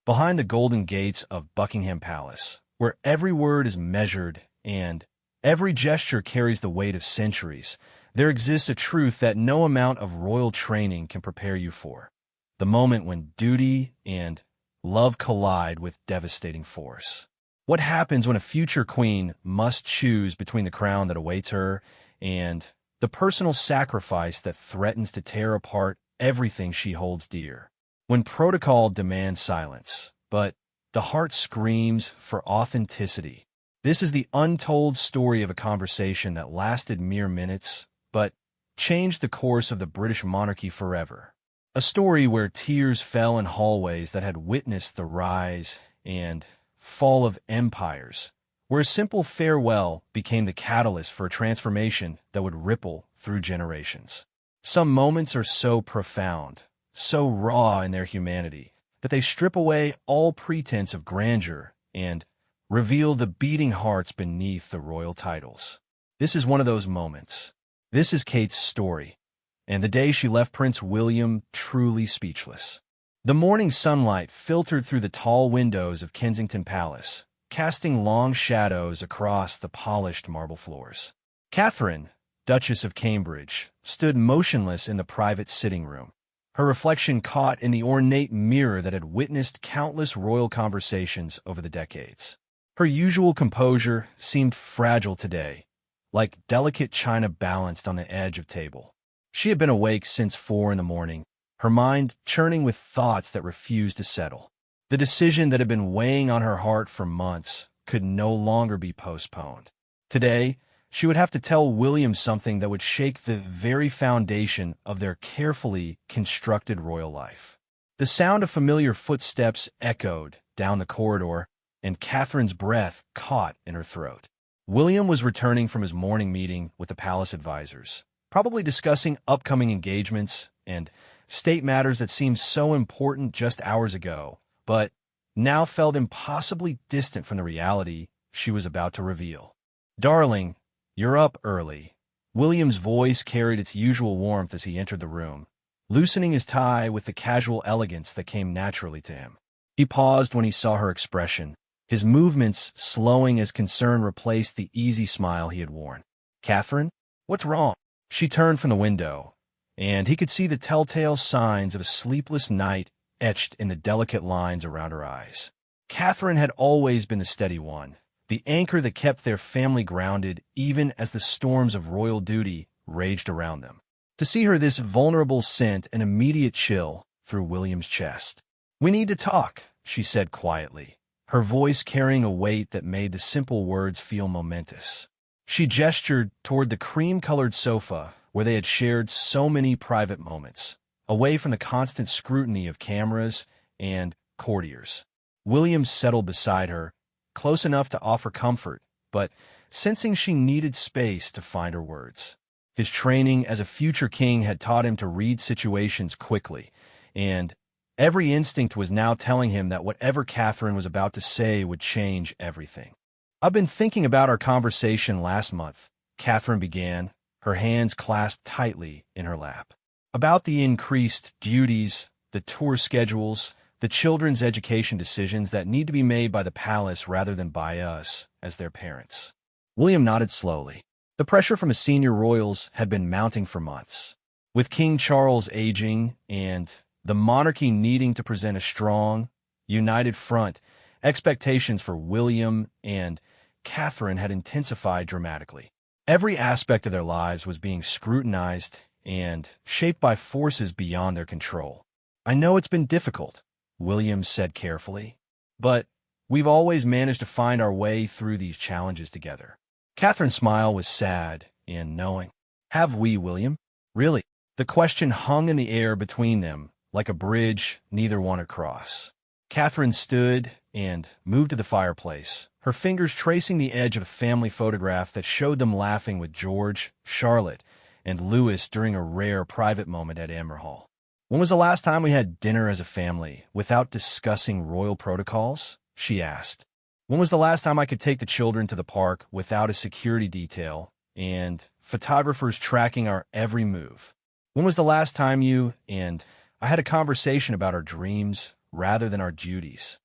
Behind the golden gates of Buckingham Palace, where every word is measured and every gesture carries the weight of centuries, there exists a truth that no amount of royal training can prepare you for. The moment when duty and love collide with devastating force. What happens when a future queen must choose between the crown that awaits her and the personal sacrifice that threatens to tear apart everything she holds dear? When protocol demands silence, but the heart screams for authenticity. This is the untold story of a conversation that lasted mere minutes, but changed the course of the British monarchy forever. A story where tears fell in hallways that had witnessed the rise and fall of empires, where a simple farewell became the catalyst for a transformation that would ripple through generations. Some moments are so profound, so raw in their humanity, that they strip away all pretense of grandeur and reveal the beating hearts beneath the royal titles. This is one of those moments. This is Kate's story, and the day she left Prince William truly speechless. The morning sunlight filtered through the tall windows of Kensington Palace, casting long shadows across the polished marble floors. Catherine, Duchess of Cambridge, stood motionless in the private sitting room, her reflection caught in the ornate mirror that had witnessed countless royal conversations over the decades. Her usual composure seemed fragile today, like delicate china balanced on the edge of table. She had been awake since 4 in the morning, her mind churning with thoughts that refused to settle. The decision that had been weighing on her heart for months could no longer be postponed. Today, she would have to tell William something that would shake the very foundation of their carefully constructed royal life. The sound of familiar footsteps echoed down the corridor, and Catherine's breath caught in her throat. William was returning from his morning meeting with the palace advisors, probably discussing upcoming engagements and state matters that seemed so important just hours ago, but now felt impossibly distant from the reality she was about to reveal. "Darling, you're up early." William's voice carried its usual warmth as he entered the room, loosening his tie with the casual elegance that came naturally to him. He paused when he saw her expression, his movements slowing as concern replaced the easy smile he had worn. "Catherine, what's wrong?" She turned from the window, and he could see the telltale signs of a sleepless night etched in the delicate lines around her eyes. Catherine had always been the steady one, the anchor that kept their family grounded even as the storms of royal duty raged around them. To see her this vulnerable sent an immediate chill through William's chest. "We need to talk," she said quietly, her voice carrying a weight that made the simple words feel momentous. She gestured toward the cream-colored sofa where they had shared so many private moments, away from the constant scrutiny of cameras and courtiers. William settled beside her, close enough to offer comfort, but sensing she needed space to find her words. His training as a future king had taught him to read situations quickly, and every instinct was now telling him that whatever Catherine was about to say would change everything. "I've been thinking about our conversation last month," Catherine began, her hands clasped tightly in her lap. "About the increased duties, the tour schedules, the children's education decisions that need to be made by the palace rather than by us as their parents." William nodded slowly. The pressure from his senior royals had been mounting for months. With King Charles aging and the monarchy needing to present a strong, united front, expectations for William and Catherine had intensified dramatically. Every aspect of their lives was being scrutinized and shaped by forces beyond their control. "I know it's been difficult," William said carefully, "but we've always managed to find our way through these challenges together." Catherine's smile was sad and knowing. "Have we, William? Really?" The question hung in the air between them, like a bridge neither one could cross. Catherine stood and moved to the fireplace, her fingers tracing the edge of a family photograph that showed them laughing with George, Charlotte, and Louis during a rare private moment at Hall. "When was the last time we had dinner as a family without discussing royal protocols?" she asked. "When was the last time I could take the children to the park without a security detail and photographers tracking our every move? When was the last time you and I had a conversation about our dreams rather than our duties.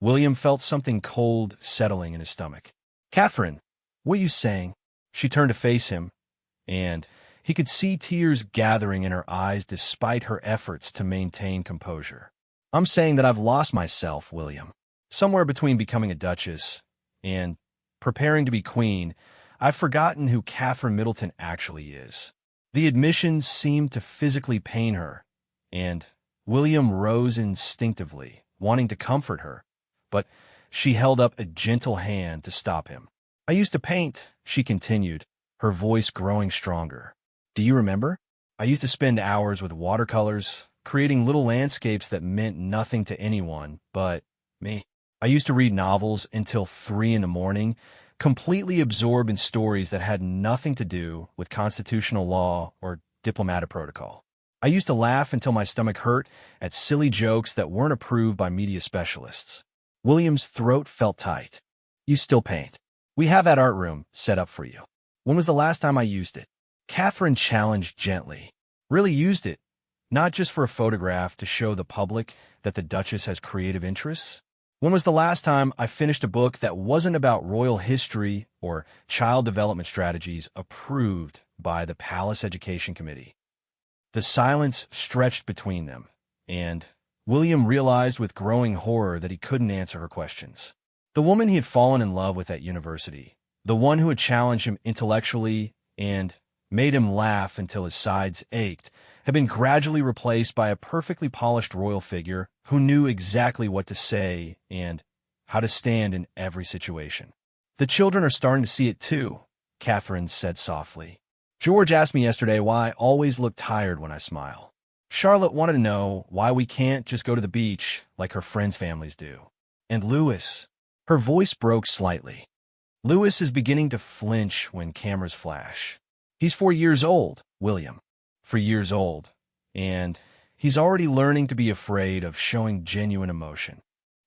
William felt something cold settling in his stomach. Catherine, what are you saying? She turned to face him, and he could see tears gathering in her eyes despite her efforts to maintain composure. I'm saying that I've lost myself, William. Somewhere between becoming a duchess and preparing to be queen, I've forgotten who Catherine Middleton actually is. The admission seemed to physically pain her, and William rose instinctively, wanting to comfort her, but she held up a gentle hand to stop him. I used to paint, she continued, her voice growing stronger. Do you remember? I used to spend hours with watercolors, creating little landscapes that meant nothing to anyone but me. I used to read novels until 3 a.m, completely absorbed in stories that had nothing to do with constitutional law or diplomatic protocol. I used to laugh until my stomach hurt at silly jokes that weren't approved by media specialists. William's throat felt tight. You still paint. We have that art room set up for you. When was the last time I used it? Catherine challenged gently. Really used it, not just for a photograph to show the public that the Duchess has creative interests. When was the last time I finished a book that wasn't about royal history or child development strategies approved by the Palace Education Committee? The silence stretched between them, and William realized with growing horror that he couldn't answer her questions. The woman he had fallen in love with at university, the one who had challenged him intellectually and made him laugh until his sides ached, had been gradually replaced by a perfectly polished royal figure who knew exactly what to say and how to stand in every situation. The children are starting to see it too, Catherine said softly. George asked me yesterday why I always look tired when I smile. Charlotte wanted to know why we can't just go to the beach like her friends' families do. And Louis, her voice broke slightly. Louis is beginning to flinch when cameras flash. He's 4 years old, William. 4 years old. And he's already learning to be afraid of showing genuine emotion.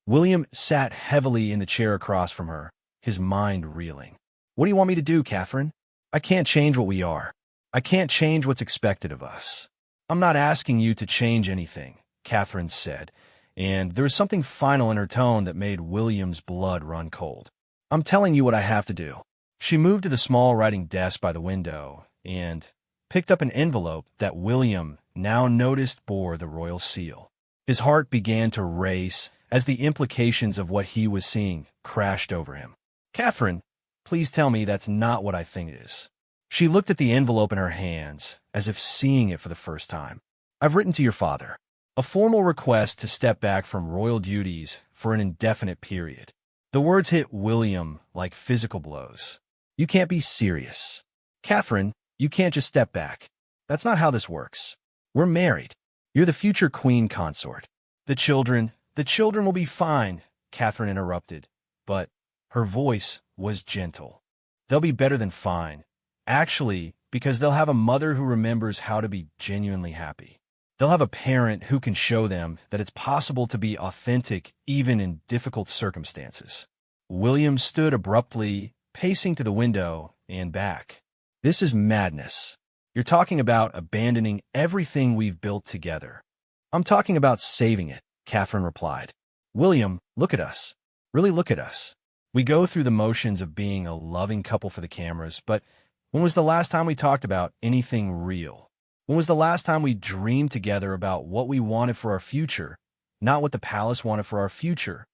William sat heavily in the chair across from her, his mind reeling. What do you want me to do, Catherine? I can't change what we are. I can't change what's expected of us. I'm not asking you to change anything, Catherine said, and there was something final in her tone that made William's blood run cold. I'm telling you what I have to do. She moved to the small writing desk by the window and picked up an envelope that William now noticed bore the royal seal. His heart began to race as the implications of what he was seeing crashed over him. Catherine, please tell me that's not what I think it is. She looked at the envelope in her hands, as if seeing it for the first time. I've written to your father. A formal request to step back from royal duties for an indefinite period. The words hit William like physical blows. You can't be serious. Catherine, you can't just step back. That's not how this works. We're married. You're the future queen consort. The children will be fine, Catherine interrupted, but her voice was gentle. They'll be better than fine. Actually, because they'll have a mother who remembers how to be genuinely happy. They'll have a parent who can show them that it's possible to be authentic even in difficult circumstances. William stood abruptly, pacing to the window and back. This is madness. You're talking about abandoning everything we've built together. I'm talking about saving it, Catherine replied. William, look at us. Really look at us. We go through the motions of being a loving couple for the cameras, but when was the last time we talked about anything real? When was the last time we dreamed together about what we wanted for our future, not what the palace wanted for our future?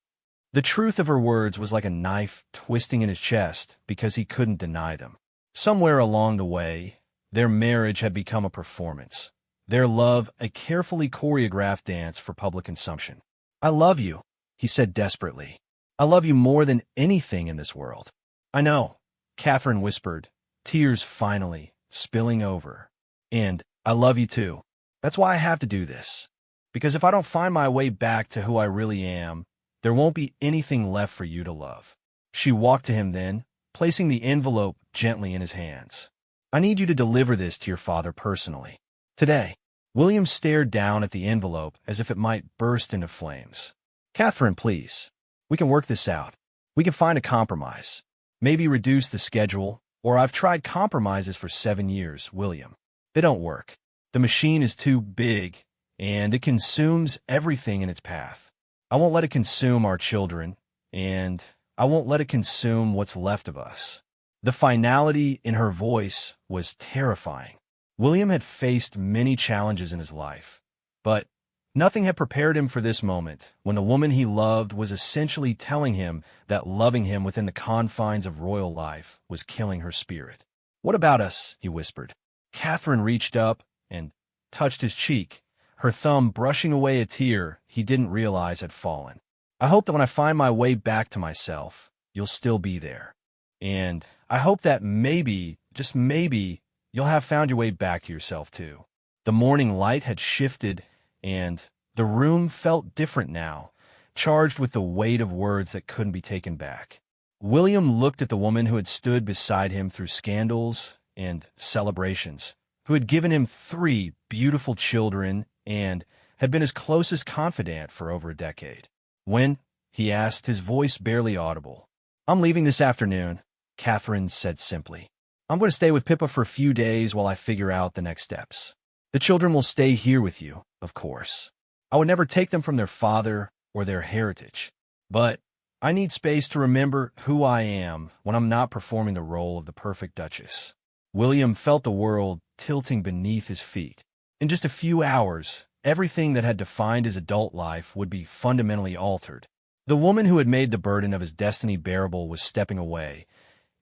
The truth of her words was like a knife twisting in his chest because he couldn't deny them. Somewhere along the way, their marriage had become a performance. Their love, a carefully choreographed dance for public consumption. I love you, he said desperately. I love you more than anything in this world. I know, Catherine whispered, tears finally spilling over. And I love you too. That's why I have to do this. Because if I don't find my way back to who I really am, there won't be anything left for you to love. She walked to him then, placing the envelope gently in his hands. I need you to deliver this to your father personally. Today. William stared down at the envelope as if it might burst into flames. Catherine, please. We can work this out. We can find a compromise. Maybe reduce the schedule, or I've tried compromises for 7 years, William. They don't work. The machine is too big, and it consumes everything in its path. I won't let it consume our children, and I won't let it consume what's left of us." The finality in her voice was terrifying. William had faced many challenges in his life, but nothing had prepared him for this moment, when the woman he loved was essentially telling him that loving him within the confines of royal life was killing her spirit. "What about us?" he whispered. Catherine reached up and touched his cheek, her thumb brushing away a tear he didn't realize had fallen. "I hope that when I find my way back to myself, you'll still be there. And I hope that maybe, just maybe, you'll have found your way back to yourself too." The morning light had shifted, and the room felt different now, charged with the weight of words that couldn't be taken back. William looked at the woman who had stood beside him through scandals and celebrations, who had given him 3 beautiful children and had been his closest confidant for over a decade. "When?" he asked, his voice barely audible. "I'm leaving this afternoon," Catherine said simply. "I'm going to stay with Pippa for a few days while I figure out the next steps. The children will stay here with you, of course. I would never take them from their father or their heritage. But I need space to remember who I am when I'm not performing the role of the perfect Duchess." William felt the world tilting beneath his feet. In just a few hours, everything that had defined his adult life would be fundamentally altered. The woman who had made the burden of his destiny bearable was stepping away,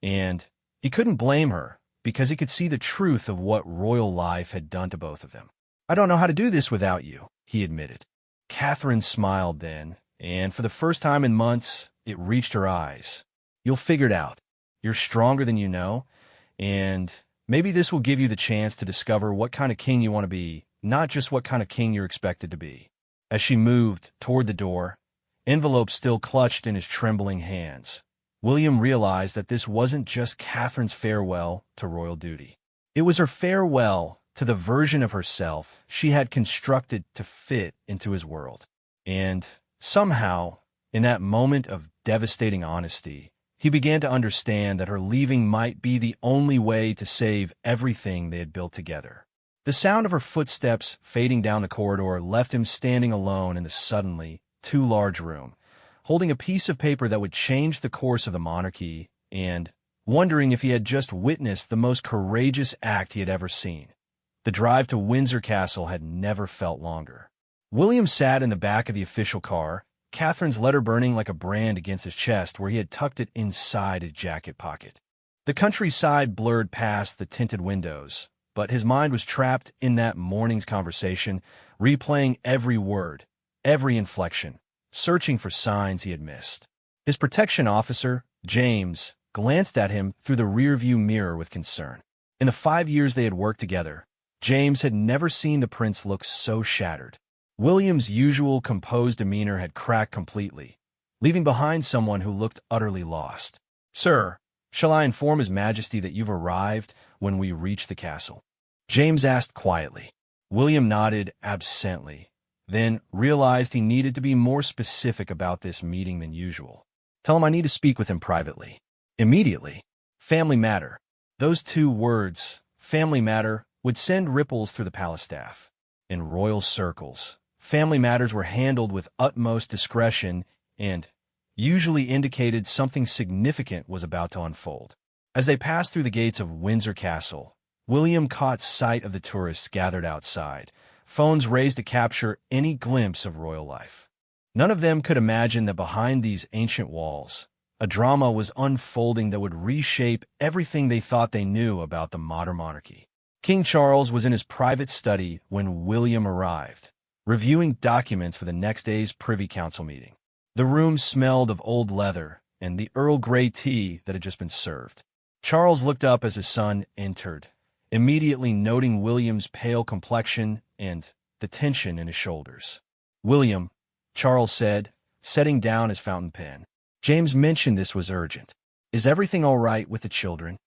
and he couldn't blame her because he could see the truth of what royal life had done to both of them. "I don't know how to do this without you," he admitted. Catherine smiled then, and for the first time in months, it reached her eyes. "You'll figure it out. You're stronger than you know, and maybe this will give you the chance to discover what kind of king you want to be, not just what kind of king you're expected to be." As she moved toward the door, envelope still clutched in his trembling hands, William realized that this wasn't just Catherine's farewell to royal duty. It was her farewell to the version of herself she had constructed to fit into his world. And somehow, in that moment of devastating honesty, he began to understand that her leaving might be the only way to save everything they had built together. The sound of her footsteps fading down the corridor left him standing alone in the suddenly too large room, holding a piece of paper that would change the course of the monarchy and wondering if he had just witnessed the most courageous act he had ever seen. The drive to Windsor Castle had never felt longer. William sat in the back of the official car, Catherine's letter burning like a brand against his chest where he had tucked it inside his jacket pocket. The countryside blurred past the tinted windows, but his mind was trapped in that morning's conversation, replaying every word, every inflection, searching for signs he had missed. His protection officer, James, glanced at him through the rearview mirror with concern. In the 5 years they had worked together, James had never seen the prince look so shattered. William's usual composed demeanor had cracked completely, leaving behind someone who looked utterly lost. "Sir, shall I inform His Majesty that you've arrived when we reach the castle?" James asked quietly. William nodded absently, then realized he needed to be more specific about this meeting than usual. "Tell him I need to speak with him privately. Immediately. Family matter." Those 2 words, family matter, would send ripples through the palace staff. In royal circles, family matters were handled with utmost discretion and usually indicated something significant was about to unfold. As they passed through the gates of Windsor Castle, William caught sight of the tourists gathered outside, phones raised to capture any glimpse of royal life. None of them could imagine that behind these ancient walls, a drama was unfolding that would reshape everything they thought they knew about the modern monarchy. King Charles was in his private study when William arrived, reviewing documents for the next day's Privy Council meeting. The room smelled of old leather and the Earl Grey tea that had just been served. Charles looked up as his son entered, immediately noting William's pale complexion and the tension in his shoulders. "William," Charles said, setting down his fountain pen. "James mentioned this was urgent. Is everything all right with the children?"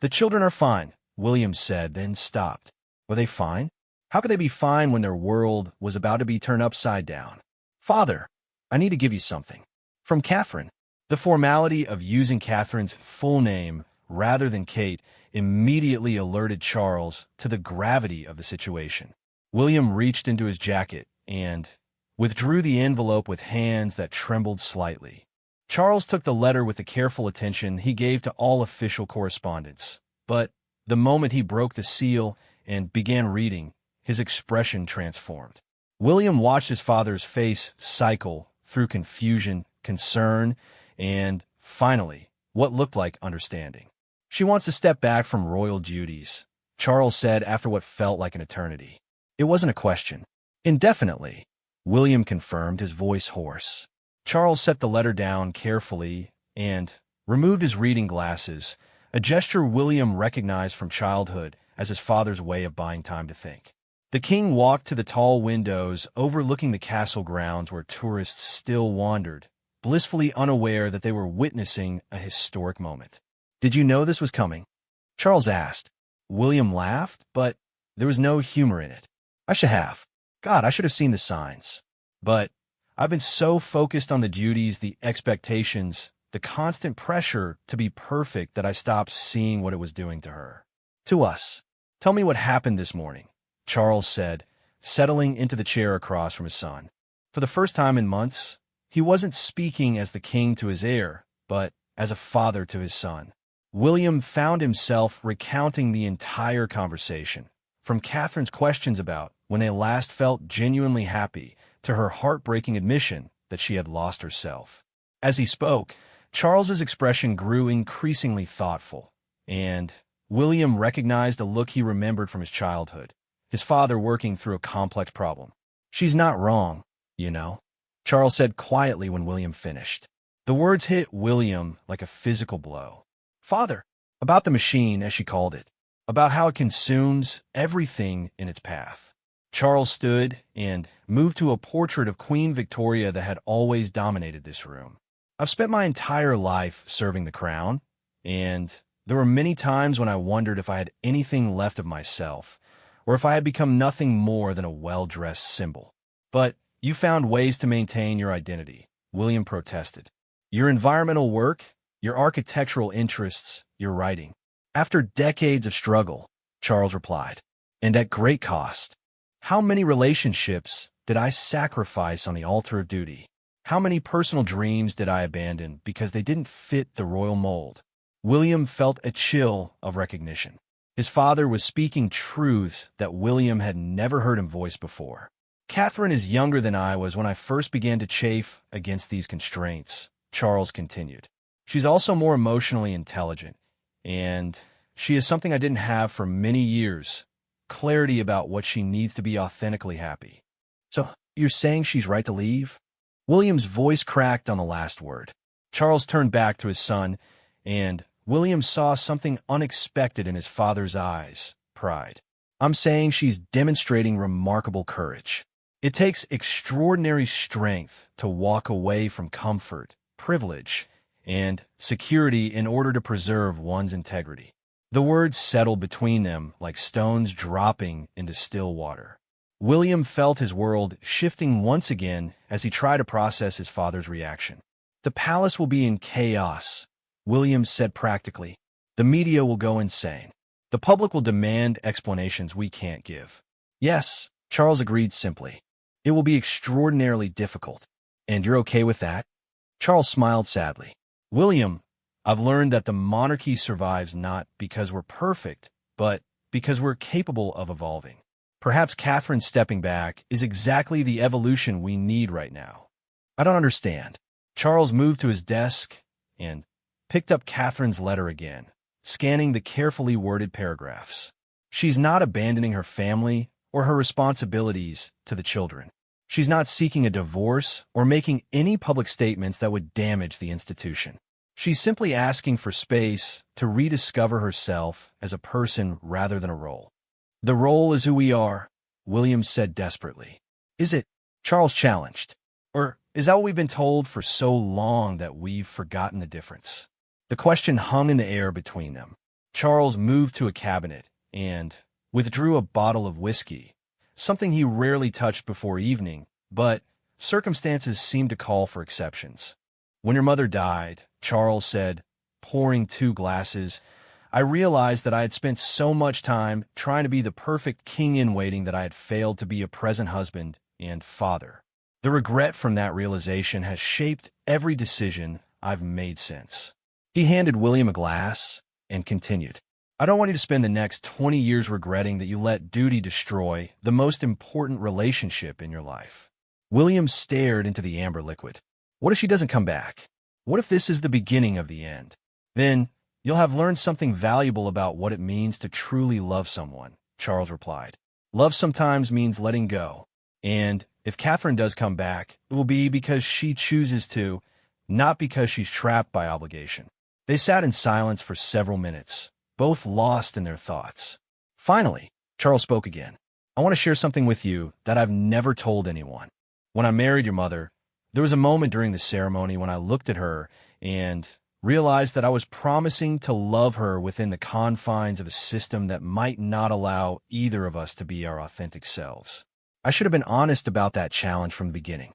"The children are fine," William said, then stopped. Were they fine? How could they be fine when their world was about to be turned upside down? "Father, I need to give you something. From Catherine." The formality of using Catherine's full name rather than Kate immediately alerted Charles to the gravity of the situation. William reached into his jacket and, withdrew the envelope with hands that trembled slightly. Charles took the letter with the careful attention he gave to all official correspondence, but the moment he broke the seal and began reading, his expression transformed. William watched his father's face cycle through confusion, concern, and, finally, what looked like understanding. "She wants to step back from royal duties," Charles said after what felt like an eternity. It wasn't a question. "Indefinitely," William confirmed, his voice hoarse. Charles set the letter down carefully and removed his reading glasses, a gesture William recognized from childhood as his father's way of buying time to think. The king walked to the tall windows overlooking the castle grounds where tourists still wandered, blissfully unaware that they were witnessing a historic moment. "Did you know this was coming?" Charles asked. William laughed, but there was no humor in it. "I should have. God, I should have seen the signs. But I've been so focused on the duties, the expectations, the constant pressure to be perfect that I stopped seeing what it was doing to her. To us. Tell me what happened this morning," Charles said, settling into the chair across from his son. For the first time in months, he wasn't speaking as the king to his heir, but as a father to his son. William found himself recounting the entire conversation, from Catherine's questions about when they last felt genuinely happy to her heartbreaking admission that she had lost herself. As he spoke, Charles's expression grew increasingly thoughtful, and William recognized a look he remembered from his childhood, his father working through a complex problem. "She's not wrong, you know," Charles said quietly when William finished. The words hit William like a physical blow. "Father," about the machine, as she called it, about how it consumes everything in its path. Charles stood and moved to a portrait of Queen Victoria that had always dominated this room. "I've spent my entire life serving the crown, and there were many times when I wondered if I had anything left of myself, or if I had become nothing more than a well-dressed symbol. But you found ways to maintain your identity," William protested. "Your environmental work, your architectural interests, your writing." "After decades of struggle," Charles replied, "and at great cost. How many relationships did I sacrifice on the altar of duty? How many personal dreams did I abandon because they didn't fit the royal mold?" William felt a chill of recognition. His father was speaking truths that William had never heard him voice before. "Catherine is younger than I was when I first began to chafe against these constraints," Charles continued. "She's also more emotionally intelligent, and she is something I didn't have for many years, clarity about what she needs to be authentically happy." "So, you're saying she's right to leave?" William's voice cracked on the last word. Charles turned back to his son, and William saw something unexpected in his father's eyes: pride. "I'm saying she's demonstrating remarkable courage. It takes extraordinary strength to walk away from comfort, privilege, and security in order to preserve one's integrity." The words settled between them like stones dropping into still water. William felt his world shifting once again as he tried to process his father's reaction. "The palace will be in chaos," William said practically. "The media will go insane. The public will demand explanations we can't give." "Yes," Charles agreed simply. "It will be extraordinarily difficult. And you're okay with that?" Charles smiled sadly. "William, I've learned that the monarchy survives not because we're perfect, but because we're capable of evolving. Perhaps Catherine stepping back is exactly the evolution we need right now." "I don't understand." Charles moved to his desk and picked up Catherine's letter again, scanning the carefully worded paragraphs. "She's not abandoning her family or her responsibilities to the children. She's not seeking a divorce or making any public statements that would damage the institution. She's simply asking for space to rediscover herself as a person rather than a role." "The role is who we are," William said desperately. "Is it?" Charles challenged. "Or is that what we've been told for so long that we've forgotten the difference?" The question hung in the air between them. Charles moved to a cabinet and withdrew a bottle of whiskey, something he rarely touched before evening, but circumstances seemed to call for exceptions. "When your mother died," Charles said, pouring 2 glasses, "I realized that I had spent so much time trying to be the perfect king-in-waiting that I had failed to be a present husband and father. The regret from that realization has shaped every decision I've made since. He handed William a glass and continued, I don't want you to spend the next 20 years regretting that you let duty destroy the most important relationship in your life. William stared into the amber liquid. What if she doesn't come back? What if this is the beginning of the end? Then you'll have learned something valuable about what it means to truly love someone, Charles replied. Love sometimes means letting go. And if Catherine does come back, it will be because she chooses to, not because she's trapped by obligation. They sat in silence for several minutes, both lost in their thoughts. Finally, Charles spoke again. I want to share something with you that I've never told anyone. When I married your mother, there was a moment during the ceremony when I looked at her and realized that I was promising to love her within the confines of a system that might not allow either of us to be our authentic selves. I should have been honest about that challenge from the beginning.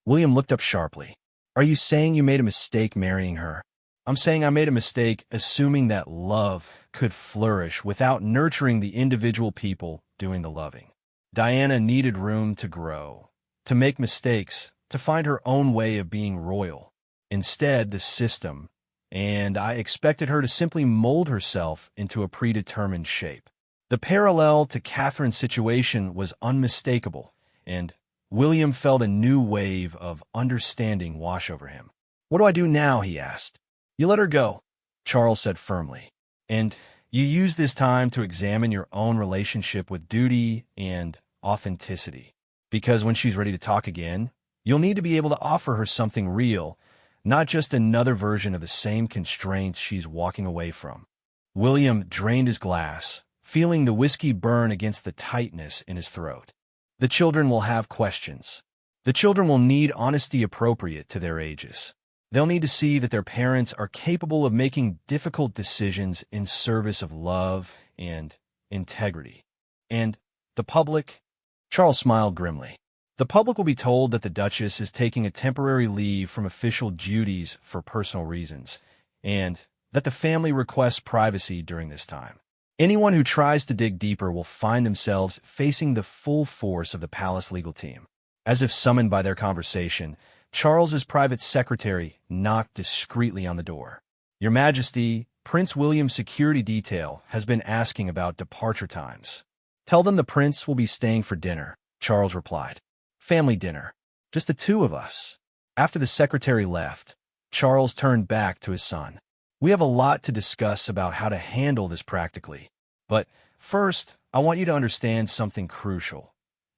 William looked up sharply. Are you saying you made a mistake marrying her? I'm saying I made a mistake assuming that love could flourish without nurturing the individual people doing the loving. Diana needed room to grow, to make mistakes, to find her own way of being royal. Instead, the system, and I expected her to simply mold herself into a predetermined shape. The parallel to Catherine's situation was unmistakable, and William felt a new wave of understanding wash over him. What do I do now? He asked. You let her go, Charles said firmly, and you use this time to examine your own relationship with duty and authenticity. Because when she's ready to talk again, you'll need to be able to offer her something real, not just another version of the same constraints she's walking away from. William drained his glass, feeling the whiskey burn against the tightness in his throat. The children will have questions. The children will need honesty appropriate to their ages. They'll need to see that their parents are capable of making difficult decisions in service of love and integrity. And the public? Charles smiled grimly. The public will be told that the Duchess is taking a temporary leave from official duties for personal reasons, and that the family requests privacy during this time. Anyone who tries to dig deeper will find themselves facing the full force of the palace legal team. As if summoned by their conversation, Charles's private secretary knocked discreetly on the door. Your Majesty, Prince William's security detail has been asking about departure times. Tell them the prince will be staying for dinner, Charles replied. Family dinner. Just the two of us. After the secretary left, Charles turned back to his son. We have a lot to discuss about how to handle this practically. But first, I want you to understand something crucial.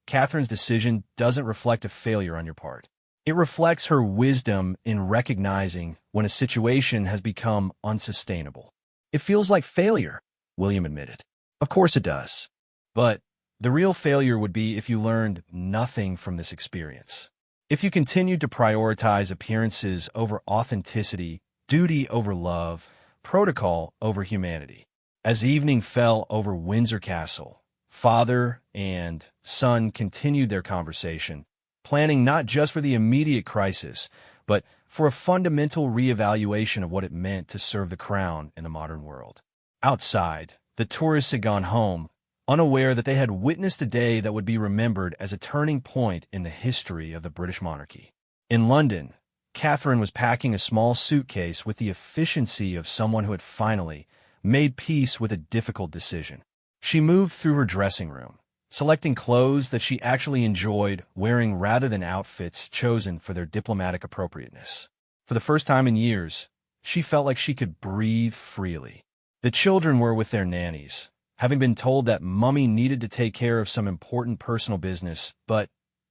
Catherine's decision doesn't reflect a failure on your part. It reflects her wisdom in recognizing when a situation has become unsustainable. It feels like failure, William admitted. Of course it does. But the real failure would be if you learned nothing from this experience. If you continued to prioritize appearances over authenticity, duty over love, protocol over humanity. As evening fell over Windsor Castle, father and son continued their conversation, planning not just for the immediate crisis, but for a fundamental reevaluation of what it meant to serve the crown in the modern world. Outside, the tourists had gone home, unaware that they had witnessed a day that would be remembered as a turning point in the history of the British monarchy. In London, Catherine was packing a small suitcase with the efficiency of someone who had finally made peace with a difficult decision. She moved through her dressing room, selecting clothes that she actually enjoyed wearing rather than outfits chosen for their diplomatic appropriateness. For the first time in years, she felt like she could breathe freely. The children were with their nannies, having been told that Mummy needed to take care of some important personal business, but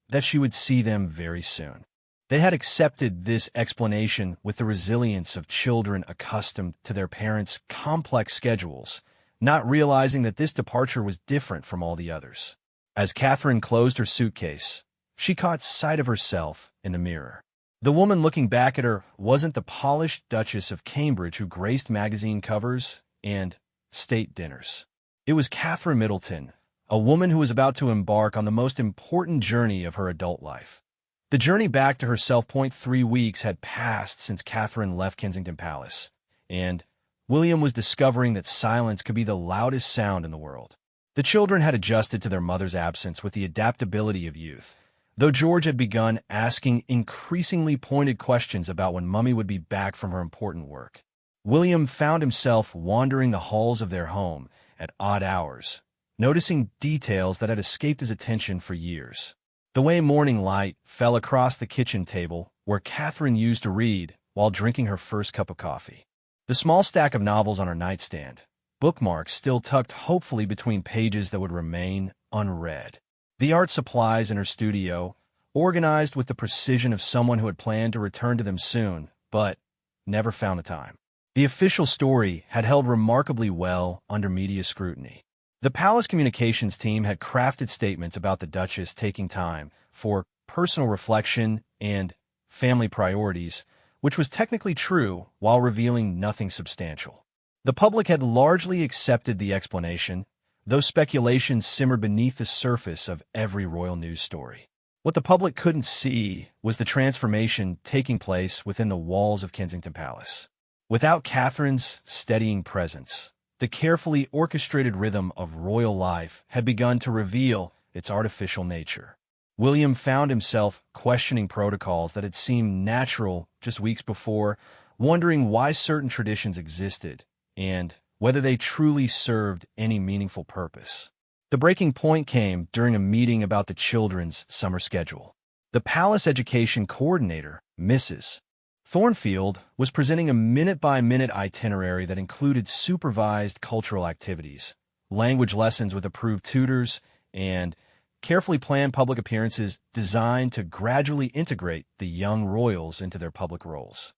that she would see them very soon. They had accepted this explanation with the resilience of children accustomed to their parents' complex schedules, not realizing that this departure was different from all the others. As Catherine closed her suitcase, she caught sight of herself in the mirror. The woman looking back at her wasn't the polished Duchess of Cambridge who graced magazine covers and state dinners. It was Catherine Middleton, a woman who was about to embark on the most important journey of her adult life. The journey back to her self-point 3 weeks had passed since Catherine left Kensington Palace, and William was discovering that silence could be the loudest sound in the world. The children had adjusted to their mother's absence with the adaptability of youth, though George had begun asking increasingly pointed questions about when Mummy would be back from her important work. William found himself wandering the halls of their home at odd hours, noticing details that had escaped his attention for years. The way morning light fell across the kitchen table where Catherine used to read while drinking her first cup of coffee. The small stack of novels on her nightstand, bookmarks still tucked hopefully between pages that would remain unread. The art supplies in her studio, organized with the precision of someone who had planned to return to them soon, but never found the time. The official story had held remarkably well under media scrutiny. The Palace Communications team had crafted statements about the Duchess taking time for personal reflection and family priorities, which was technically true while revealing nothing substantial. The public had largely accepted the explanation, though speculation simmered beneath the surface of every royal news story. What the public couldn't see was the transformation taking place within the walls of Kensington Palace. Without Catherine's steadying presence, the carefully orchestrated rhythm of royal life had begun to reveal its artificial nature. William found himself questioning protocols that had seemed natural just weeks before, wondering why certain traditions existed and whether they truly served any meaningful purpose. The breaking point came during a meeting about the children's summer schedule. The palace education coordinator, Mrs. Thornfield, was presenting a minute-by-minute itinerary that included supervised cultural activities, language lessons with approved tutors, and carefully planned public appearances designed to gradually integrate the young royals into their public roles.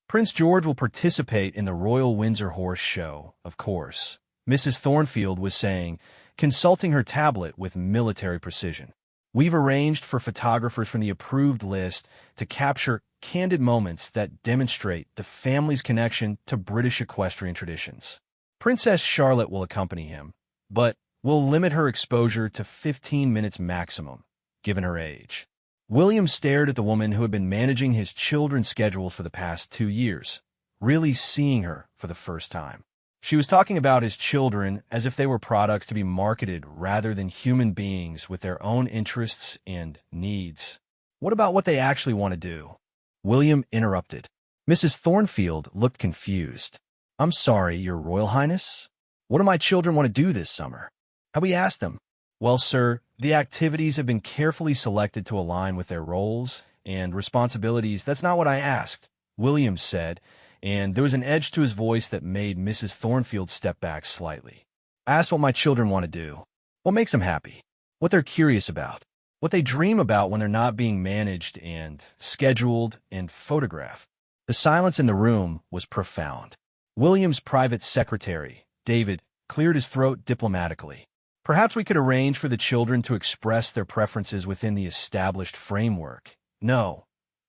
Prince George will participate in the Royal Windsor Horse Show, of course, Mrs. Thornfield was saying, consulting her tablet with military precision. We've arranged for photographers from the approved list to capture candid moments that demonstrate the family's connection to British equestrian traditions. Princess Charlotte will accompany him, but will limit her exposure to 15 minutes maximum, given her age. William stared at the woman who had been managing his children's schedules for the past 2 years, really seeing her for the first time. She was talking about his children as if they were products to be marketed rather than human beings with their own interests and needs. What about what they actually want to do? William interrupted. Mrs. Thornfield looked confused. I'm sorry, Your Royal Highness. What do my children want to do this summer? Have we asked them? Well, sir, the activities have been carefully selected to align with their roles and responsibilities. That's not what I asked, William said, and there was an edge to his voice that made Mrs. Thornfield step back slightly. I asked what my children want to do, what makes them happy, what they're curious about, what they dream about when they're not being managed and scheduled and photographed. The silence in the room was profound. William's private secretary, David, cleared his throat diplomatically. Perhaps we could arrange for the children to express their preferences within the established framework. No,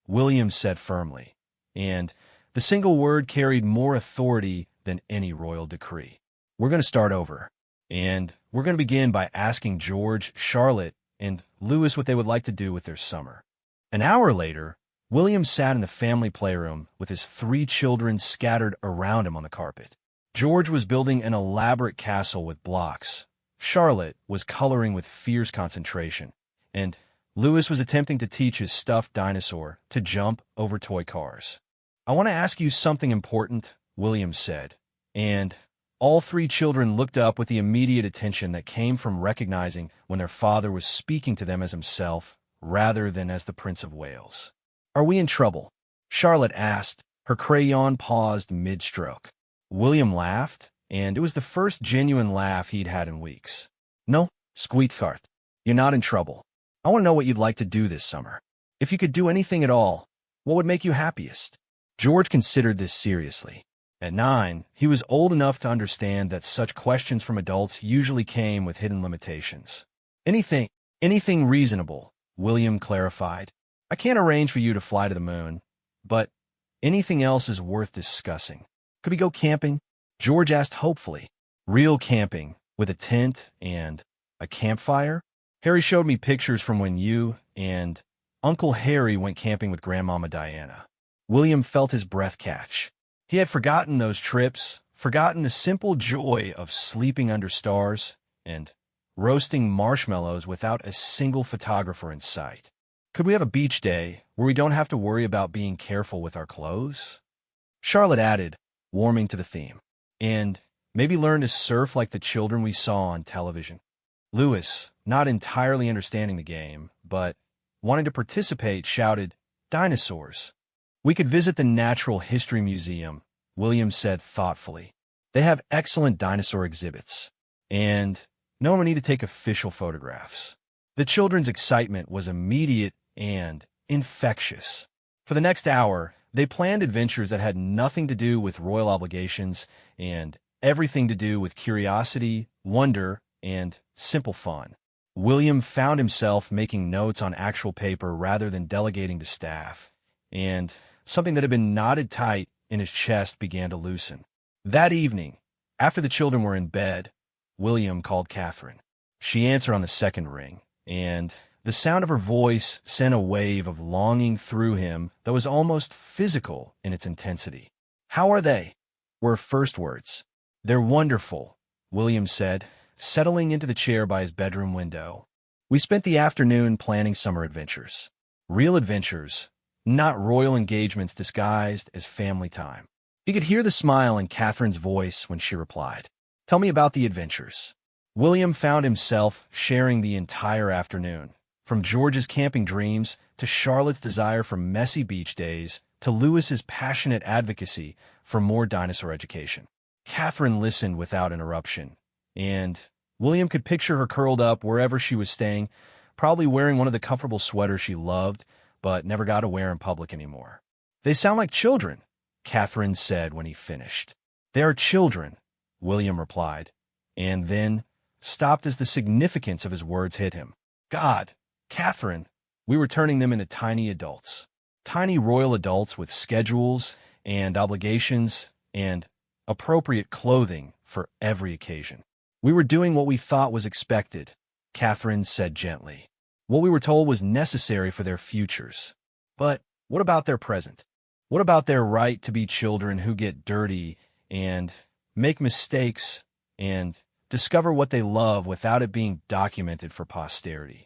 William said firmly, and the single word carried more authority than any royal decree. We're going to start over, and we're going to begin by asking George, Charlotte, and Louis what they would like to do with their summer. An hour later, William sat in the family playroom with his 3 children scattered around him on the carpet. George was building an elaborate castle with blocks. Charlotte was coloring with fierce concentration, and Louis was attempting to teach his stuffed dinosaur to jump over toy cars. I want to ask you something important, William said, and all 3 children looked up with the immediate attention that came from recognizing when their father was speaking to them as himself rather than as the Prince of Wales. Are we in trouble? Charlotte asked, her crayon paused mid-stroke. William laughed, and it was the first genuine laugh he'd had in weeks. No, sweetheart, you're not in trouble. I want to know what you'd like to do this summer. If you could do anything at all, what would make you happiest? George considered this seriously. At 9, he was old enough to understand that such questions from adults usually came with hidden limitations. Anything reasonable, William clarified. I can't arrange for you to fly to the moon, but anything else is worth discussing. Could we go camping? George asked hopefully. Real camping, with a tent and a campfire? Harry showed me pictures from when you and Uncle Harry went camping with Grandmama Diana. William felt his breath catch. He had forgotten those trips, forgotten the simple joy of sleeping under stars and roasting marshmallows without a single photographer in sight. Could we have a beach day where we don't have to worry about being careful with our clothes? Charlotte added, warming to the theme. And maybe learn to surf like the children we saw on television. Lewis, not entirely understanding the game, but wanting to participate, shouted, "Dinosaurs." "We could visit the Natural History Museum," William said thoughtfully. "They have excellent dinosaur exhibits. And no one would need to take official photographs." The children's excitement was immediate and infectious. For the next hour, they planned adventures that had nothing to do with royal obligations and everything to do with curiosity, wonder, and simple fun. William found himself making notes on actual paper rather than delegating to staff, and something that had been knotted tight in his chest began to loosen. That evening, after the children were in bed, William called Catherine. She answered on the second ring, and the sound of her voice sent a wave of longing through him that was almost physical in its intensity. "How are they?" were her first words. "They're wonderful," William said, settling into the chair by his bedroom window. "We spent the afternoon planning summer adventures. Real adventures, not royal engagements disguised as family time." He could hear the smile in Catherine's voice when she replied, "Tell me about the adventures." William found himself sharing the entire afternoon, from George's camping dreams to Charlotte's desire for messy beach days to Lewis's passionate advocacy for more dinosaur education. Catherine listened without interruption, and William could picture her curled up wherever she was staying, probably wearing one of the comfortable sweaters she loved but never got to wear in public anymore. "They sound like children," Catherine said when he finished. "They are children," William replied, and then stopped as the significance of his words hit him. "God, Catherine, we were turning them into tiny adults. Tiny royal adults with schedules and obligations and appropriate clothing for every occasion. We were doing what we thought was expected," Catherine said gently. "What we were told was necessary for their futures. But what about their present? What about their right to be children who get dirty and make mistakes and discover what they love without it being documented for posterity?"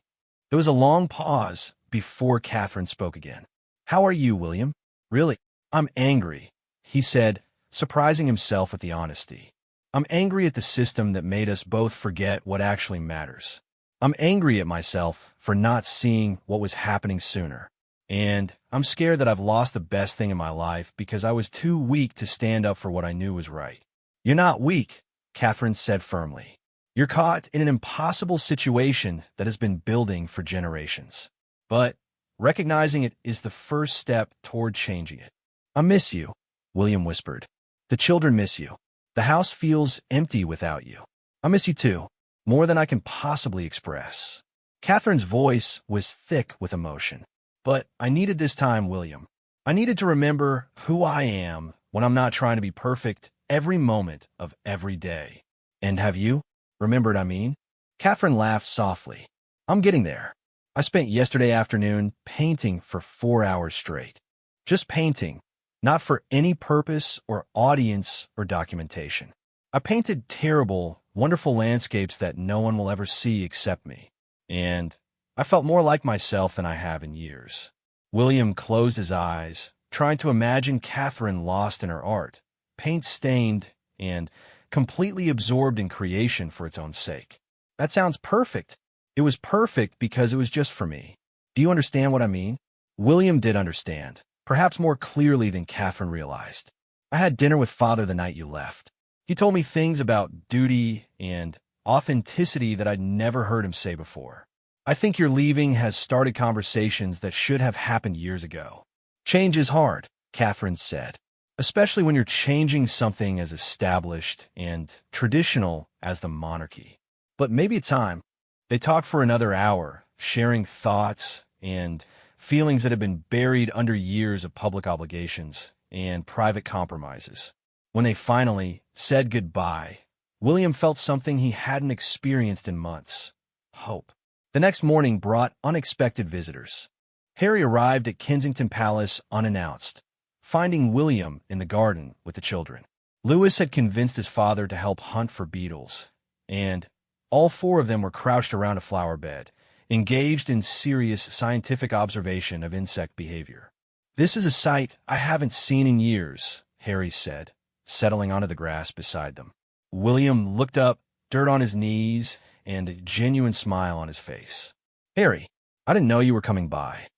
There was a long pause before Catherine spoke again. "How are you, William?" "Really, I'm angry," he said, surprising himself at the honesty. "I'm angry at the system that made us both forget what actually matters. I'm angry at myself for not seeing what was happening sooner. And I'm scared that I've lost the best thing in my life because I was too weak to stand up for what I knew was right." "You're not weak," Catherine said firmly. "You're caught in an impossible situation that has been building for generations. But recognizing it is the first step toward changing it." "I miss you," William whispered. "The children miss you. The house feels empty without you. I miss you too, more than I can possibly express." Catherine's voice was thick with emotion. "But I needed this time, William. I needed to remember who I am when I'm not trying to be perfect every moment of every day." "And have you remembered, I mean?" Catherine laughed softly. "I'm getting there. I spent yesterday afternoon painting for 4 hours straight. Just painting, not for any purpose or audience or documentation. I painted terrible, wonderful landscapes that no one will ever see except me. And I felt more like myself than I have in years." William closed his eyes, trying to imagine Catherine lost in her art, paint-stained and completely absorbed in creation for its own sake. "That sounds perfect. It was perfect because it was just for me. Do you understand what I mean?" William did understand, perhaps more clearly than Catherine realized. "I had dinner with Father the night you left. He told me things about duty and authenticity that I'd never heard him say before. I think your leaving has started conversations that should have happened years ago." "Change is hard," Catherine said, "especially when you're changing something as established and traditional as the monarchy. But maybe it's time." They talked for another hour, sharing thoughts and feelings that had been buried under years of public obligations and private compromises. When they finally said goodbye, William felt something he hadn't experienced in months: hope. The next morning brought unexpected visitors. Harry arrived at Kensington Palace unannounced, finding William in the garden with the children. Lewis had convinced his father to help hunt for beetles, and all 4 of them were crouched around a flower bed, engaged in serious scientific observation of insect behavior. "This is a sight I haven't seen in years," Harry said, settling onto the grass beside them. William looked up, dirt on his knees, and a genuine smile on his face. "Harry, I didn't know you were coming by."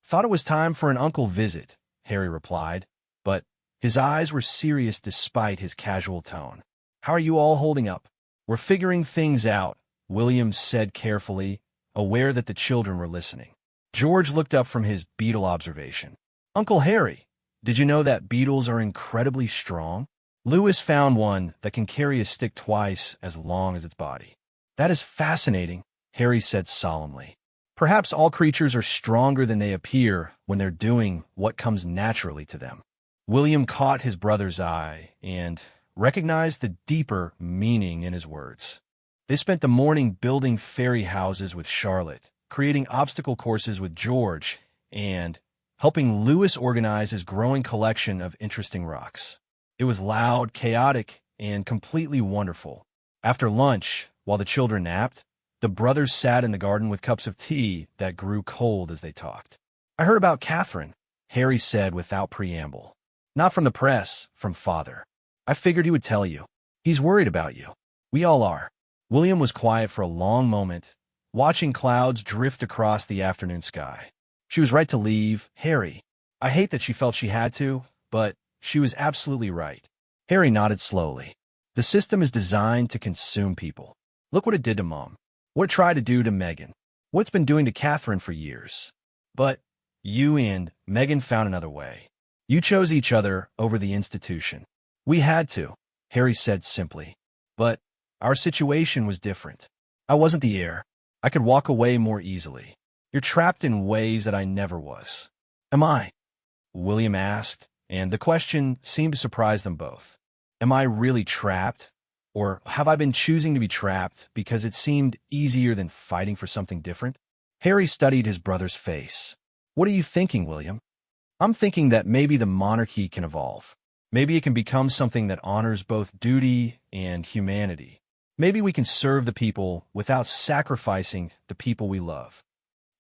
"Thought it was time for an uncle visit," Harry replied, but his eyes were serious despite his casual tone. "How are you all holding up?" "We're figuring things out," William said carefully, aware that the children were listening. George looked up from his beetle observation. "Uncle Harry, did you know that beetles are incredibly strong? Lewis found one that can carry a stick twice as long as its body." "That is fascinating," Harry said solemnly. "Perhaps all creatures are stronger than they appear when they're doing what comes naturally to them." William caught his brother's eye and recognized the deeper meaning in his words. They spent the morning building fairy houses with Charlotte, creating obstacle courses with George, and helping Lewis organize his growing collection of interesting rocks. It was loud, chaotic, and completely wonderful. After lunch, while the children napped, the brothers sat in the garden with cups of tea that grew cold as they talked. "I heard about Catherine," Harry said without preamble. "Not from the press, from Father. I figured he would tell you. He's worried about you. We all are." William was quiet for a long moment, watching clouds drift across the afternoon sky. "She was right to leave, Harry. I hate that she felt she had to, but she was absolutely right." Harry nodded slowly. "The system is designed to consume people. Look what it did to Mom. What it tried to do to Megan. What it's been doing to Catherine for years. But you and Megan found another way. You chose each other over the institution." "We had to," Harry said simply. "But our situation was different. I wasn't the heir. I could walk away more easily. You're trapped in ways that I never was." "Am I?" William asked, and the question seemed to surprise them both. "Am I really trapped? Or have I been choosing to be trapped because it seemed easier than fighting for something different?" Harry studied his brother's face. "What are you thinking, William?" "I'm thinking that maybe the monarchy can evolve. Maybe it can become something that honors both duty and humanity. Maybe we can serve the people without sacrificing the people we love.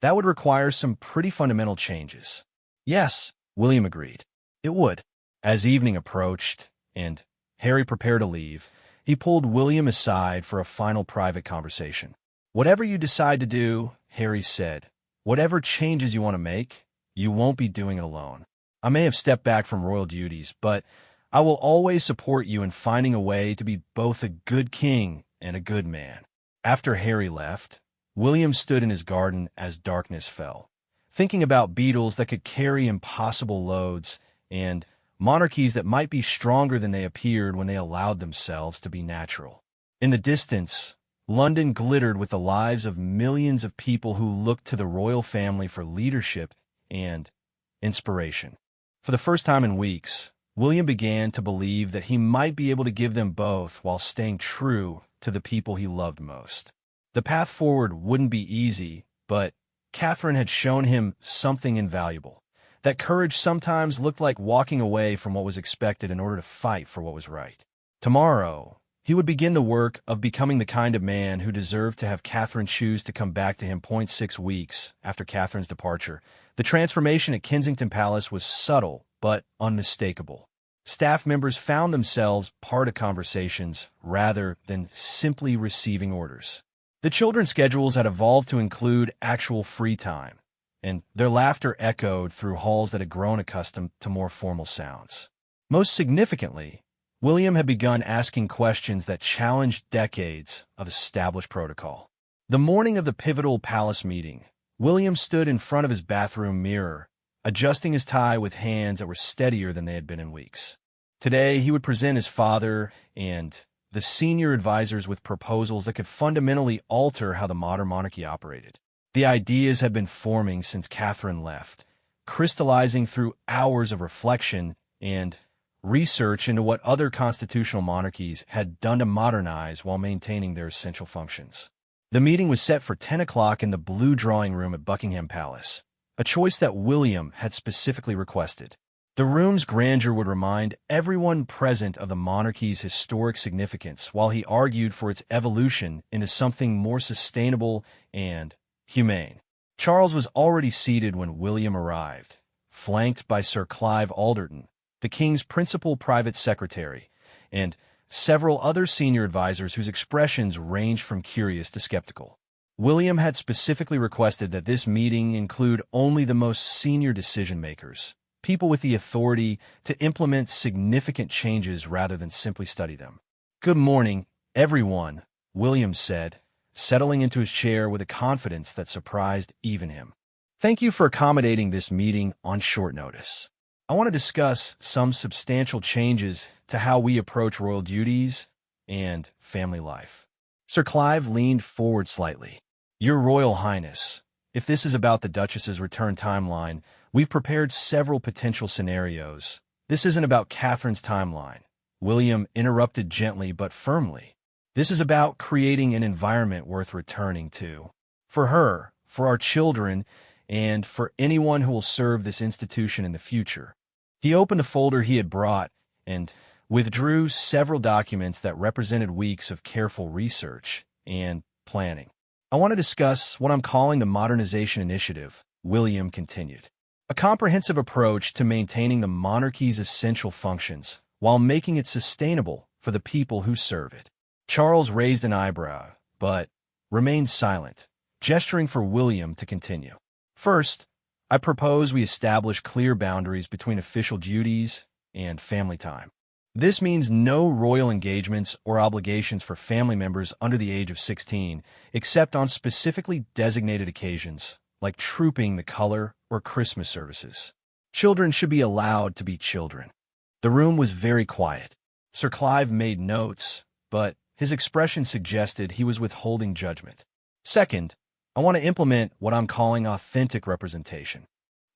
That would require some pretty fundamental changes." "Yes," William agreed. "It would." As evening approached, and Harry prepared to leave, he pulled William aside for a final private conversation. "Whatever you decide to do," Harry said, "whatever changes you want to make, you won't be doing it alone. I may have stepped back from royal duties, but I will always support you in finding a way to be both a good king and a good man." After Harry left, William stood in his garden as darkness fell, thinking about beetles that could carry impossible loads and monarchies that might be stronger than they appeared when they allowed themselves to be natural. In the distance, London glittered with the lives of millions of people who looked to the royal family for leadership and inspiration. For the first time in weeks, William began to believe that he might be able to give them both while staying true to the people he loved most. The path forward wouldn't be easy, but Catherine had shown him something invaluable. That courage sometimes looked like walking away from what was expected in order to fight for what was right. Tomorrow, he would begin the work of becoming the kind of man who deserved to have Catherine choose to come back to him 0.6 weeks after Catherine's departure. The transformation at Kensington Palace was subtle but unmistakable. Staff members found themselves part of conversations rather than simply receiving orders. The children's schedules had evolved to include actual free time, and their laughter echoed through halls that had grown accustomed to more formal sounds. Most significantly, William had begun asking questions that challenged decades of established protocol. The morning of the pivotal palace meeting, William stood in front of his bathroom mirror, adjusting his tie with hands that were steadier than they had been in weeks. Today, he would present his father and the senior advisors with proposals that could fundamentally alter how the modern monarchy operated. The ideas had been forming since Catherine left, crystallizing through hours of reflection and research into what other constitutional monarchies had done to modernize while maintaining their essential functions. The meeting was set for 10 o'clock in the blue drawing room at Buckingham Palace, a choice that William had specifically requested. The room's grandeur would remind everyone present of the monarchy's historic significance while he argued for its evolution into something more sustainable and humane. Charles was already seated when William arrived, flanked by Sir Clive Alderton, the king's principal private secretary, and several other senior advisors whose expressions ranged from curious to skeptical. William had specifically requested that this meeting include only the most senior decision-makers, people with the authority to implement significant changes rather than simply study them. "Good morning, everyone," William said, settling into his chair with a confidence that surprised even him. "Thank you for accommodating this meeting on short notice. I want to discuss some substantial changes to how we approach royal duties and family life." Sir Clive leaned forward slightly. "Your Royal Highness, if this is about the Duchess's return timeline, we've prepared several potential scenarios. This isn't about Catherine's timeline," William interrupted gently but firmly. "This is about creating an environment worth returning to. For her, for our children, and for anyone who will serve this institution in the future." He opened a folder he had brought and withdrew several documents that represented weeks of careful research and planning. "I want to discuss what I'm calling the Modernization Initiative," William continued. "A comprehensive approach to maintaining the monarchy's essential functions while making it sustainable for the people who serve it." Charles raised an eyebrow, but remained silent, gesturing for William to continue. "First, I propose we establish clear boundaries between official duties and family time. This means no royal engagements or obligations for family members under the age of 16, except on specifically designated occasions, like trooping the color or Christmas services. Children should be allowed to be children." The room was very quiet. Sir Clive made notes, but his expression suggested he was withholding judgment. "Second, I want to implement what I'm calling authentic representation.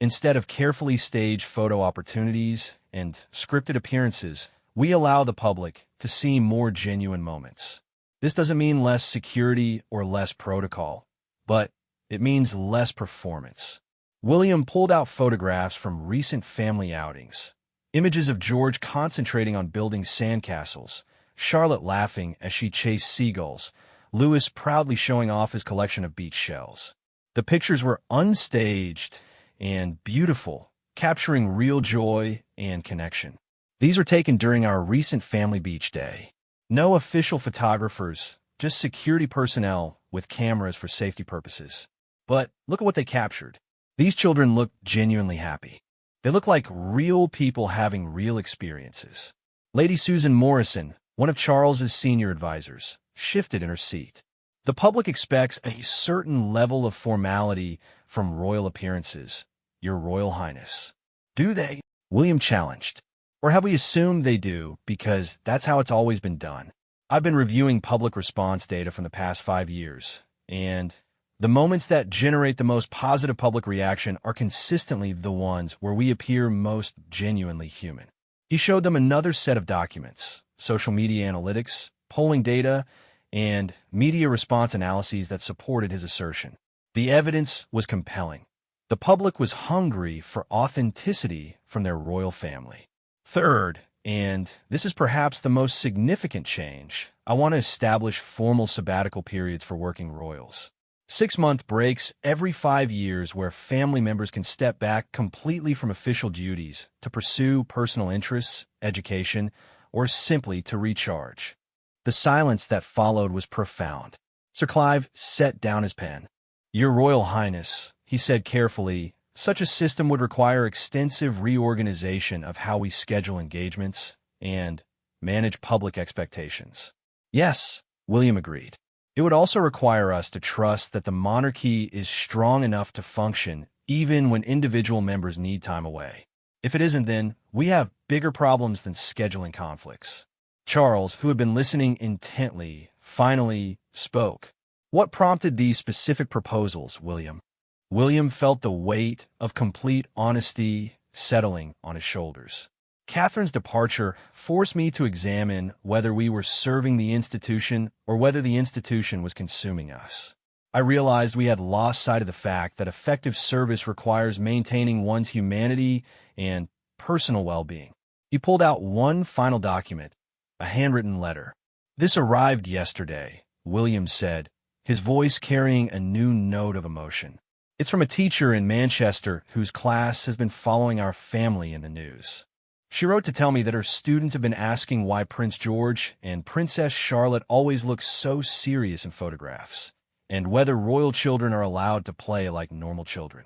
Instead of carefully staged photo opportunities and scripted appearances, we allow the public to see more genuine moments. This doesn't mean less security or less protocol, but it means less performance." William pulled out photographs from recent family outings, images of George concentrating on building sandcastles, Charlotte laughing as she chased seagulls, Louis proudly showing off his collection of beach shells. The pictures were unstaged and beautiful, capturing real joy and connection. These were taken during our recent family beach day. No official photographers, just security personnel with cameras for safety purposes. But look at what they captured. These children look genuinely happy. They look like real people having real experiences. Lady Susan Morrison, one of Charles's senior advisors, shifted in her seat. "The public expects a certain level of formality from royal appearances, Your Royal Highness." "Do they?" William challenged. "Or have we assumed they do because that's how it's always been done?" I've been reviewing public response data from the past 5 years, and the moments that generate the most positive public reaction are consistently the ones where we appear most genuinely human. He showed them another set of documents, social media analytics, polling data, and media response analyses that supported his assertion. The evidence was compelling. The public was hungry for authenticity from their royal family. Third, and this is perhaps the most significant change, I want to establish formal sabbatical periods for working royals. 6-month breaks every 5 years where family members can step back completely from official duties to pursue personal interests, education, or simply to recharge. The silence that followed was profound. Sir Clive set down his pen. "Your Royal Highness," he said carefully, "such a system would require extensive reorganization of how we schedule engagements and manage public expectations." "Yes," William agreed. "It would also require us to trust that the monarchy is strong enough to function even when individual members need time away. If it isn't, then we have bigger problems than scheduling conflicts." Charles, who had been listening intently, finally spoke. "What prompted these specific proposals, William?" William felt the weight of complete honesty settling on his shoulders. "Catherine's departure forced me to examine whether we were serving the institution or whether the institution was consuming us. I realized we had lost sight of the fact that effective service requires maintaining one's humanity and personal well-being." He pulled out one final document, a handwritten letter. "This arrived yesterday," William said, his voice carrying a new note of emotion. It's from a teacher in Manchester whose class has been following our family in the news. She wrote to tell me that her students have been asking why Prince George and Princess Charlotte always look so serious in photographs, and whether royal children are allowed to play like normal children.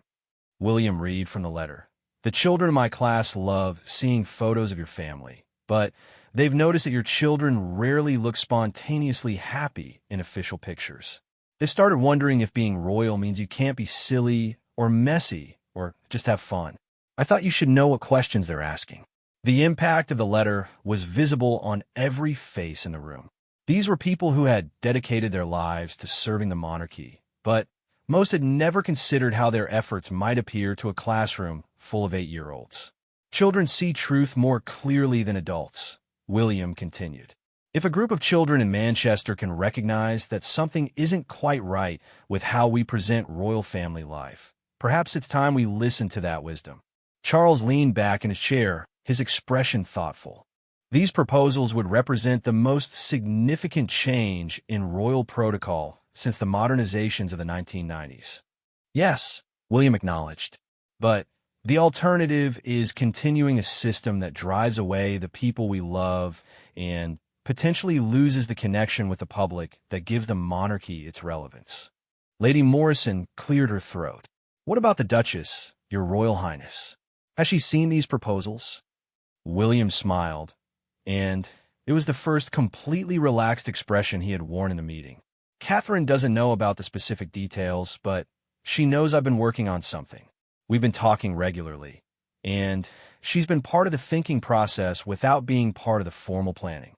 William read from the letter. The children in my class love seeing photos of your family, but they've noticed that your children rarely look spontaneously happy in official pictures. They've started wondering if being royal means you can't be silly or messy or just have fun. I thought you should know what questions they're asking. The impact of the letter was visible on every face in the room. These were people who had dedicated their lives to serving the monarchy, but most had never considered how their efforts might appear to a classroom full of 8-year-olds. Children see truth more clearly than adults, William continued. If a group of children in Manchester can recognize that something isn't quite right with how we present royal family life, perhaps it's time we listen to that wisdom. Charles leaned back in his chair, his expression thoughtful. These proposals would represent the most significant change in royal protocol since the modernizations of the 1990s. Yes, William acknowledged, but the alternative is continuing a system that drives away the people we love and potentially loses the connection with the public that gives the monarchy its relevance. Lady Morrison cleared her throat. What about the Duchess, Your Royal Highness? Has she seen these proposals? William smiled, and it was the first completely relaxed expression he had worn in the meeting. Catherine doesn't know about the specific details, but she knows I've been working on something. We've been talking regularly, and she's been part of the thinking process without being part of the formal planning.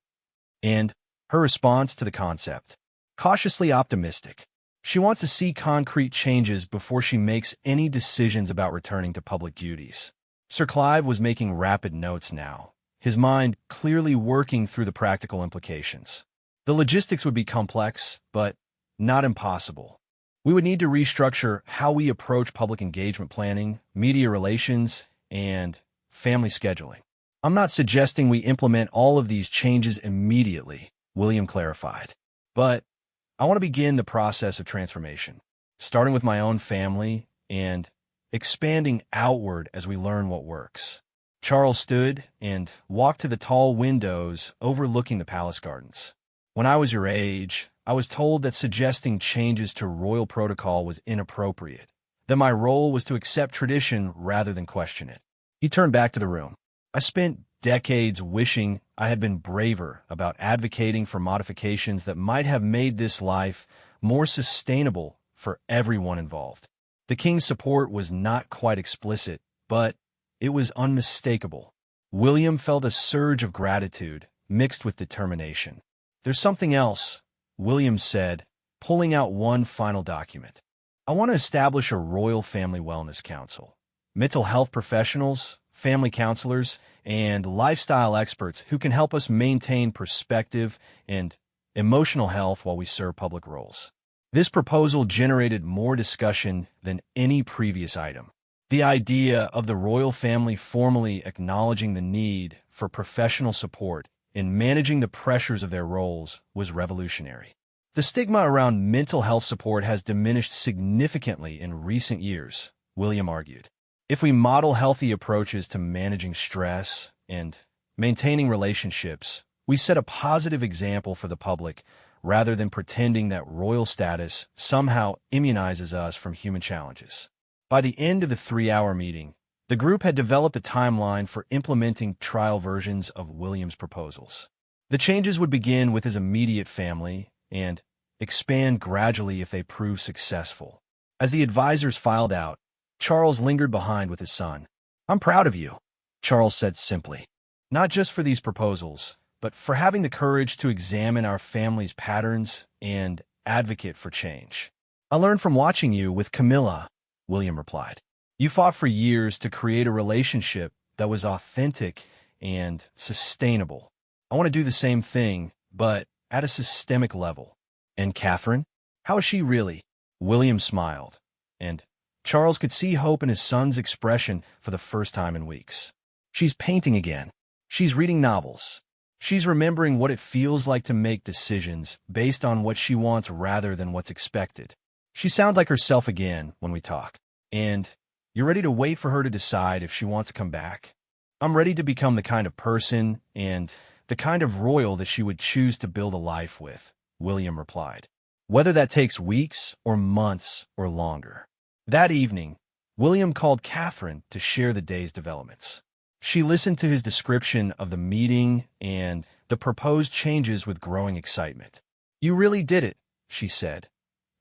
And her response to the concept, cautiously optimistic. She wants to see concrete changes before she makes any decisions about returning to public duties. Sir Clive was making rapid notes now, his mind clearly working through the practical implications. The logistics would be complex, but not impossible. We would need to restructure how we approach public engagement planning, media relations, and family scheduling. I'm not suggesting we implement all of these changes immediately, William clarified. But I want to begin the process of transformation, starting with my own family and expanding outward as we learn what works. Charles stood and walked to the tall windows overlooking the palace gardens. When I was your age, I was told that suggesting changes to royal protocol was inappropriate, that my role was to accept tradition rather than question it. He turned back to the room. I spent decades wishing I had been braver about advocating for modifications that might have made this life more sustainable for everyone involved. The king's support was not quite explicit, but it was unmistakable. William felt a surge of gratitude mixed with determination. There's something else, William said, pulling out one final document. I want to establish a royal family wellness council. Mental health professionals, family counselors, and lifestyle experts who can help us maintain perspective and emotional health while we serve public roles. This proposal generated more discussion than any previous item. The idea of the royal family formally acknowledging the need for professional support in managing the pressures of their roles was revolutionary. The stigma around mental health support has diminished significantly in recent years, William argued. If we model healthy approaches to managing stress and maintaining relationships, we set a positive example for the public rather than pretending that royal status somehow immunizes us from human challenges. By the end of the 3-hour meeting, the group had developed a timeline for implementing trial versions of William's proposals. The changes would begin with his immediate family and expand gradually if they prove successful. As the advisors filed out, Charles lingered behind with his son. I'm proud of you, Charles said simply. Not just for these proposals, but for having the courage to examine our family's patterns and advocate for change. I learned from watching you with Camilla, William replied. You fought for years to create a relationship that was authentic and sustainable. I want to do the same thing, but at a systemic level. And Catherine? How is she really? William smiled, and Charles could see hope in his son's expression for the first time in weeks. She's painting again. She's reading novels. She's remembering what it feels like to make decisions based on what she wants rather than what's expected. She sounds like herself again when we talk. And you're ready to wait for her to decide if she wants to come back. I'm ready to become the kind of person and the kind of royal that she would choose to build a life with, William replied. Whether that takes weeks or months or longer. That evening, William called Catherine to share the day's developments. She listened to his description of the meeting and the proposed changes with growing excitement. You really did it, she said,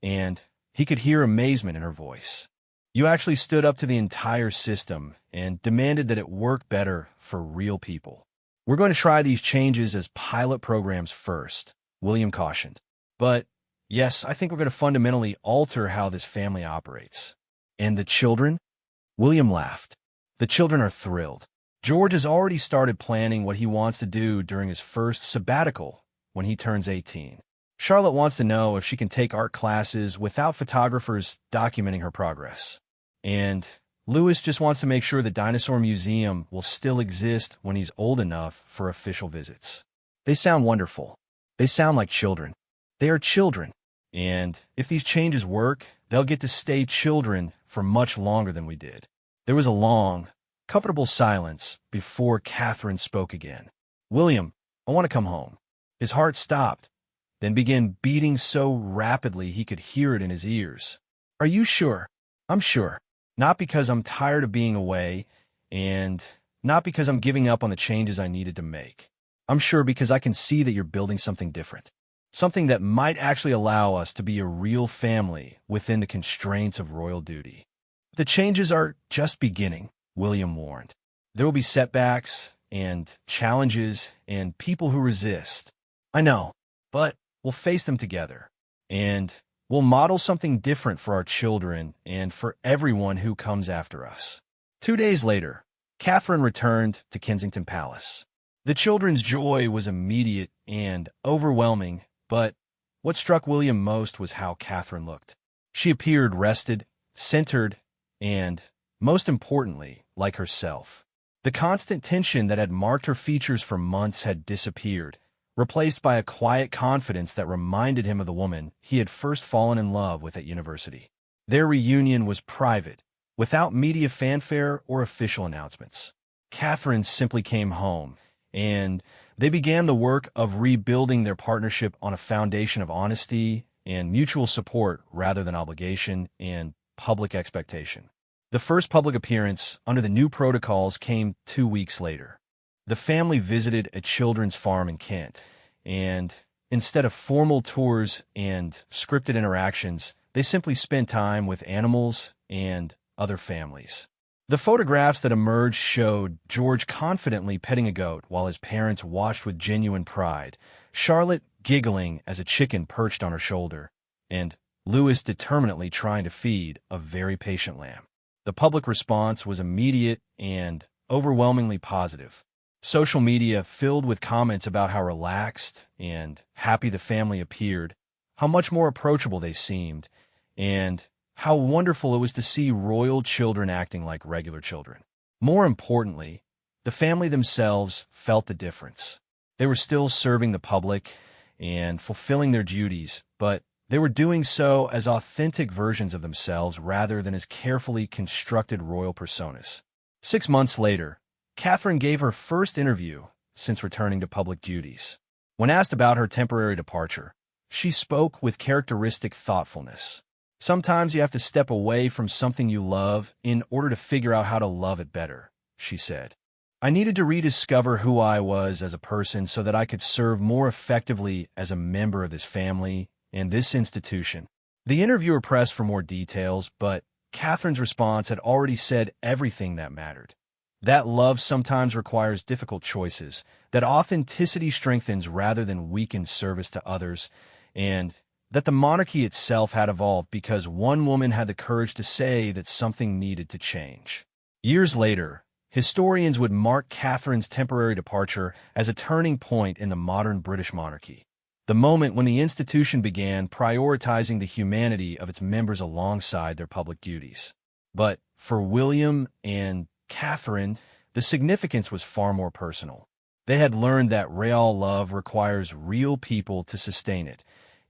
and he could hear amazement in her voice. You actually stood up to the entire system and demanded that it work better for real people. We're going to try these changes as pilot programs first, William cautioned. But, yes, I think we're going to fundamentally alter how this family operates. And the children? William laughed. The children are thrilled. George has already started planning what he wants to do during his first sabbatical when he turns 18. Charlotte wants to know if she can take art classes without photographers documenting her progress. And Louis just wants to make sure the dinosaur museum will still exist when he's old enough for official visits. They sound wonderful. They sound like children. They are children. And if these changes work, they'll get to stay children for much longer than we did. There was a long, comfortable silence before Catherine spoke again. William, I want to come home. His heart stopped, then began beating so rapidly he could hear it in his ears. Are you sure? I'm sure. Not because I'm tired of being away, and not because I'm giving up on the changes I needed to make. I'm sure because I can see that you're building something different. Something that might actually allow us to be a real family within the constraints of royal duty. The changes are just beginning, William warned. There will be setbacks and challenges and people who resist. I know, but we'll face them together. And we'll model something different for our children and for everyone who comes after us. 2 days later, Catherine returned to Kensington Palace. The children's joy was immediate and overwhelming, but what struck William most was how Catherine looked. She appeared rested, centered, and, most importantly, like herself. The constant tension that had marked her features for months had disappeared, replaced by a quiet confidence that reminded him of the woman he had first fallen in love with at university. Their reunion was private, without media fanfare or official announcements. Catherine simply came home, and they began the work of rebuilding their partnership on a foundation of honesty and mutual support rather than obligation and public expectation. The first public appearance under the new protocols came 2 weeks later. The family visited a children's farm in Kent, and instead of formal tours and scripted interactions, they simply spent time with animals and other families. The photographs that emerged showed George confidently petting a goat while his parents watched with genuine pride, Charlotte giggling as a chicken perched on her shoulder, and Louis determinedly trying to feed a very patient lamb. The public response was immediate and overwhelmingly positive. Social media filled with comments about how relaxed and happy the family appeared, how much more approachable they seemed, and how wonderful it was to see royal children acting like regular children. More importantly, the family themselves felt the difference. They were still serving the public and fulfilling their duties, but they were doing so as authentic versions of themselves rather than as carefully constructed royal personas. 6 months later, Catherine gave her first interview since returning to public duties. When asked about her temporary departure, she spoke with characteristic thoughtfulness. Sometimes you have to step away from something you love in order to figure out how to love it better, she said. I needed to rediscover who I was as a person so that I could serve more effectively as a member of this family and this institution. The interviewer pressed for more details, but Catherine's response had already said everything that mattered. That love sometimes requires difficult choices, that authenticity strengthens rather than weakens service to others, and that the monarchy itself had evolved because one woman had the courage to say that something needed to change. Years later, historians would mark Catherine's temporary departure as a turning point in the modern British monarchy, the moment when the institution began prioritizing the humanity of its members alongside their public duties. But for William and Catherine, the significance was far more personal. They had learned that real love requires real people to sustain it,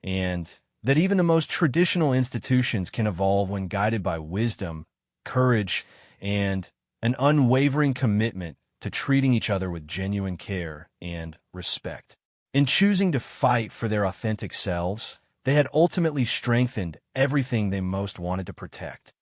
and that even the most traditional institutions can evolve when guided by wisdom, courage, and an unwavering commitment to treating each other with genuine care and respect. In choosing to fight for their authentic selves, they had ultimately strengthened everything they most wanted to protect.